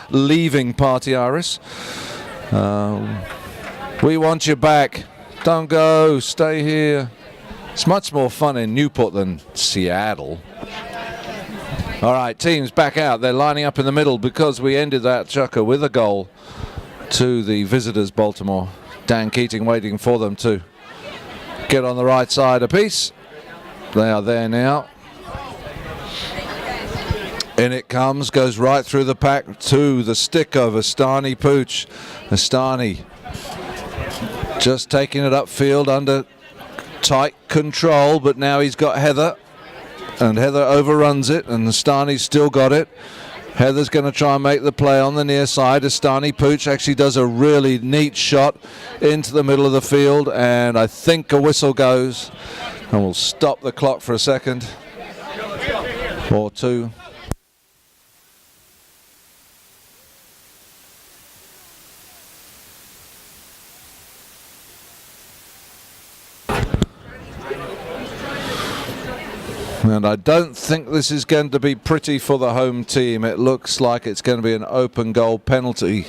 leaving Party Iris. We want you back. Don't go. Stay here. It's much more fun in Newport than Seattle. All right, teams back out. They're lining up in the middle because we ended that Chukker with a goal to the visitors, Baltimore. Dan Keating waiting for them to get on the right side a piece. They are there now. In it comes, goes right through the pack to the stick of Estani Puch. Estani just taking it upfield under tight control, but now he's got Heather, and Heather overruns it, and Estani's still got it. Heather's going to try and make the play on the near side. Estani Puch actually does a really neat shot into the middle of the field, and I think a whistle goes, and we'll stop the clock for a second or two. And I don't think this is going to be pretty for the home team. It looks like it's going to be an open goal penalty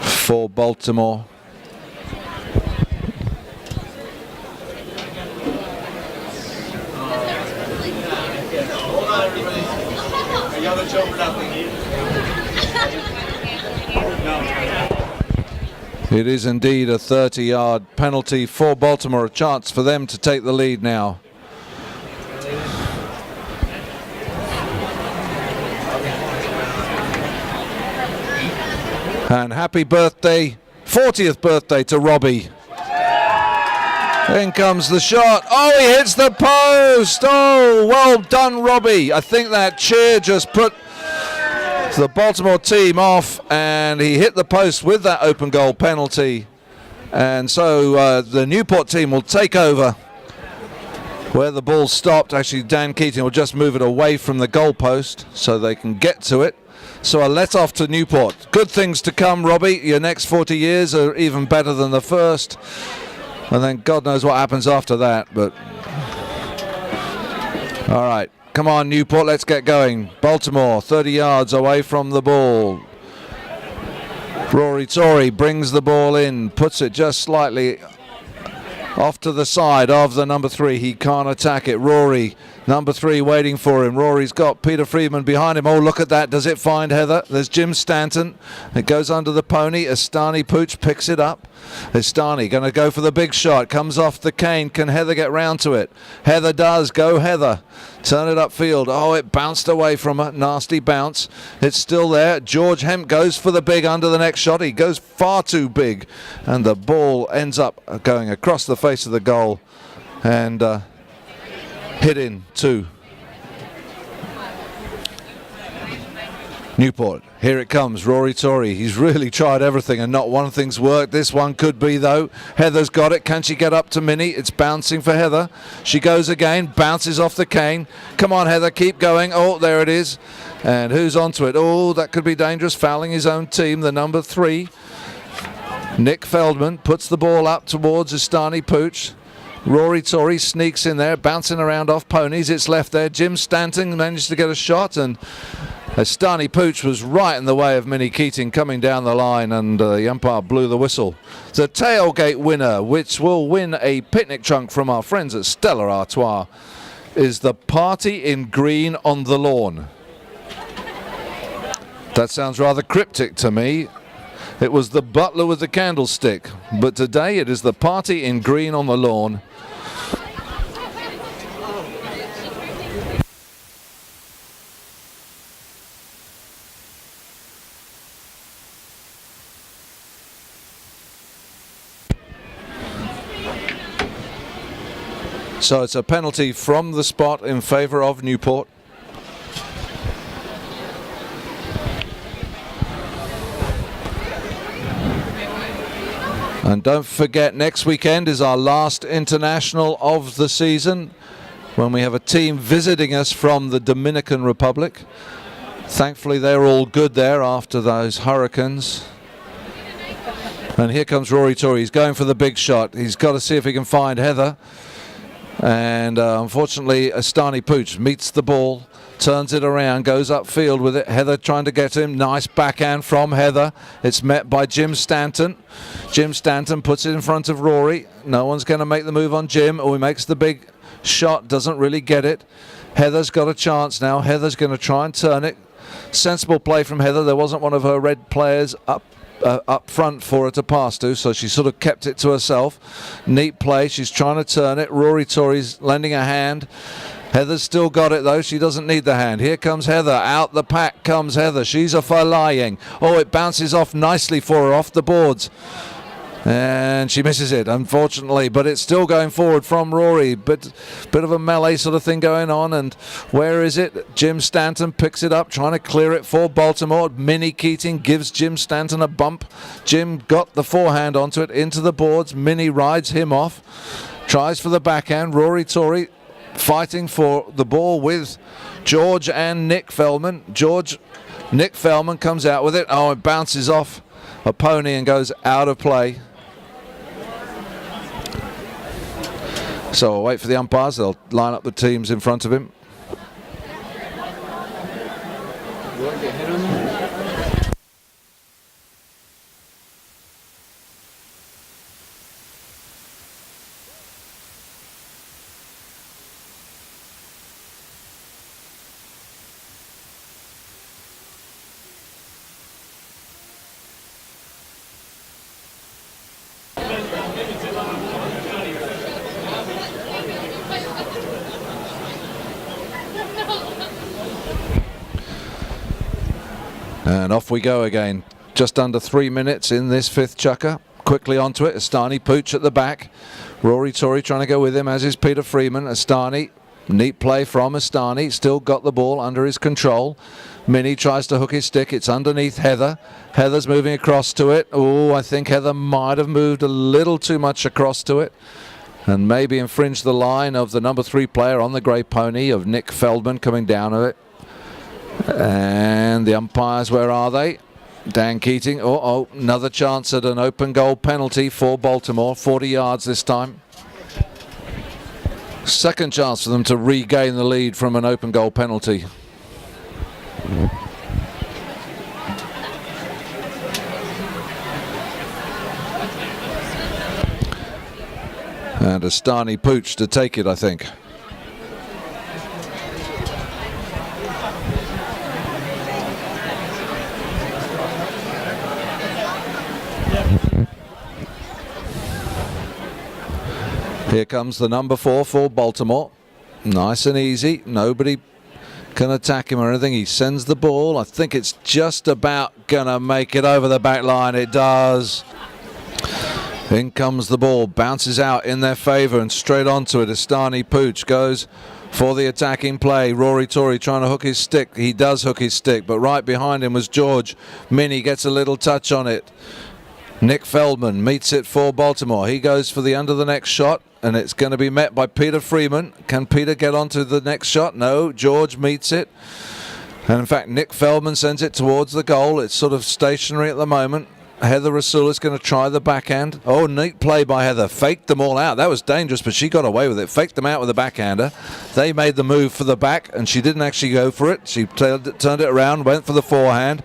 for Baltimore. It is indeed a 30-yard penalty for Baltimore, a chance for them to take the lead now. And happy birthday, 40th birthday to Robbie. In comes the shot. Oh, he hits the post. Oh, well done, Robbie. I think that cheer just put the Baltimore team off, and he hit the post with that open goal penalty. And so the Newport team will take over where the ball stopped. Actually, Dan Keating will just move it away from the goal post so they can get to it. So a let-off to Newport. Good things to come, Robbie. Your next 40 years are even better than the first. And then God knows what happens after that. But all right. Come on, Newport, let's get going. Baltimore, 30 yards away from the ball. Rory Torrey brings the ball in, puts it just slightly off to the side of the number 3. He can't attack it. Rory, number 3, waiting for him. Rory's got Peter Friedman behind him. Oh, look at that. Does it find Heather? There's Jim Stanton. It goes under the pony. Estani Puch picks it up. Estani going to go for the big shot. Comes off the cane. Can Heather get round to it? Heather does. Go Heather. Turn it upfield. Oh, it bounced away from her. Nasty bounce. It's still there. George Hempt goes for the big under the next shot. He goes far too big. And the ball ends up going across the face of the goal and hit in to Newport. Here it comes, Rory Torrey. He's really tried everything and not one thing's worked. This one could be though. Heather's got it. Can she get up to Minnie? It's bouncing for Heather. She goes again, bounces off the cane. Come on, Heather, keep going. Oh, there it is. And who's onto it? Oh, that could be dangerous, fouling his own team, the number 3. Nik Feldman puts the ball up towards Estani Puch. Rory Torrey sneaks in there, bouncing around off ponies. It's left there. Jim Stanton managed to get a shot, and Estani Puch was right in the way of Minnie Keating coming down the line, and the umpire blew the whistle. The tailgate winner, which will win a picnic trunk from our friends at Stella Artois, is the party in green on the lawn. That sounds rather cryptic to me. It was the butler with the candlestick, but today it is the party in green on the lawn. So it's a penalty from the spot in favour of Newport. And don't forget, next weekend is our last international of the season, when we have a team visiting us from the Dominican Republic. Thankfully, they're all good there after those hurricanes. And here comes Rory Torrey. He's going for the big shot. He's got to see if he can find Heather. And unfortunately, Estani Puch meets the ball. turns it around, goes upfield with it. Heather trying to get him. Nice backhand from Heather. It's met by Jim Stanton. Jim Stanton puts it in front of Rory. No one's going to make the move on Jim. Oh, he makes the big shot, doesn't really get it. Heather's got a chance now. Heather's going to try and turn it. Sensible play from Heather. There wasn't one of her red players up front for her to pass to, so she sort of kept it to herself. Neat play. She's trying to turn it. Rory Torrey's lending a hand. Heather's still got it though. She doesn't need the hand. Here comes Heather. Out the pack comes Heather. She's a flying. Oh, it bounces off nicely for her off the boards. And she misses it, unfortunately, but it's still going forward from Rory. But bit of a melee sort of thing going on. And where is it? Jim Stanton picks it up, trying to clear it for Baltimore. Minnie Keating gives Jim Stanton a bump. Jim got the forehand onto it, into the boards. Minnie rides him off, tries for the backhand. Rory Torrey fighting for the ball with George and Nik Feldman. Nik Feldman comes out with it. Oh, it bounces off a pony and goes out of play. So I'll wait for the umpires. They'll line up the teams in front of him. And off we go again. Just under 3 minutes in this fifth chukker. Quickly onto it. Estani Puch at the back. Rory Torrey trying to go with him, as is Peter Friedman. Estani, neat play from Estani. Still got the ball under his control. Minnie tries to hook his stick. It's underneath Heather. Heather's moving across to it. Oh, I think Heather might have moved a little too much across to it, and maybe infringed the line of the number 3 player on the grey pony of Nik Feldman coming down of it. And the umpires, where are they? Dan Keating. Oh, another chance at an open goal penalty for Baltimore. 40 yards this time. Second chance for them to regain the lead from an open goal penalty. And Estani Puch to take it, I think. Here comes the number 4 for Baltimore. Nice and easy. Nobody can attack him or anything. He sends the ball. I think it's just about going to make it over the back line. It does. In comes the ball. Bounces out in their favour and straight onto it. Estani Puch goes for the attacking play. Rory Torrey trying to hook his stick. He does hook his stick, but right behind him was George. Minnie gets a little touch on it. Nik Feldman meets it for Baltimore. He goes for the under the next shot, and it's going to be met by Peter Friedman. Can Peter get onto the next shot? No. George meets it. And in fact, Nik Feldman sends it towards the goal. It's sort of stationary at the moment. Heather Souto is going to try the backhand. Oh, neat play by Heather. Faked them all out. That was dangerous, but she got away with it. Faked them out with a backhander. They made the move for the back, and she didn't actually go for it. She turned it around, went for the forehand.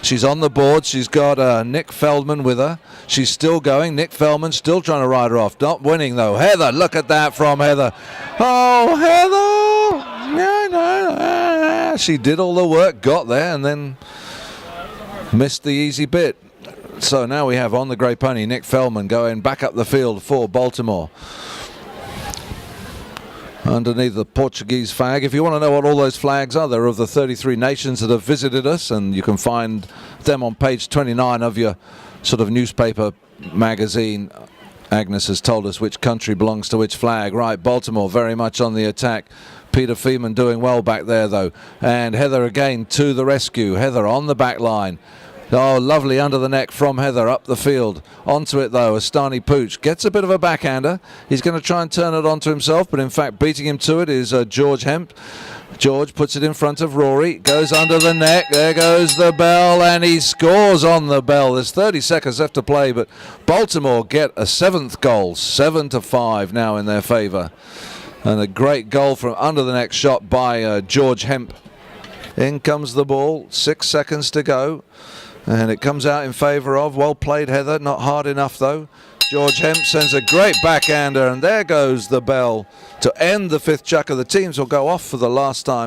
She's on the board. She's got Nik Feldman with her. She's still going. Nik Feldman still trying to ride her off. Not winning, though. Heather, look at that from Heather. Oh, Heather! No. She did all the work, got there, and then missed the easy bit. So now we have on the grey pony Nik Feldman going back up the field for Baltimore. Underneath the Portuguese flag. If you want to know what all those flags are, they're of the 33 nations that have visited us, and you can find them on page 29 of your sort of newspaper magazine. Agnes has told us which country belongs to which flag. Right, Baltimore very much on the attack. Peter Friedman doing well back there, though. And Heather again to the rescue. Heather on the back line. Oh, lovely under the neck from Heather up the field. Onto it, though, Estani Puch gets a bit of a backhander. He's going to try and turn it onto himself, but in fact beating him to it is George Hempt. George puts it in front of Rory, goes under the neck. There goes the bell, and he scores on the bell. There's 30 seconds left to play, but Baltimore get a 7th goal, 7-5 now in their favour. And a great goal from under the neck shot by George Hempt. In comes the ball, 6 seconds to go. And it comes out in favour of, well played Heather, not hard enough though. George Hempt sends a great backhander, and there goes the bell to end the 5th chukker. The teams will go off for the last time.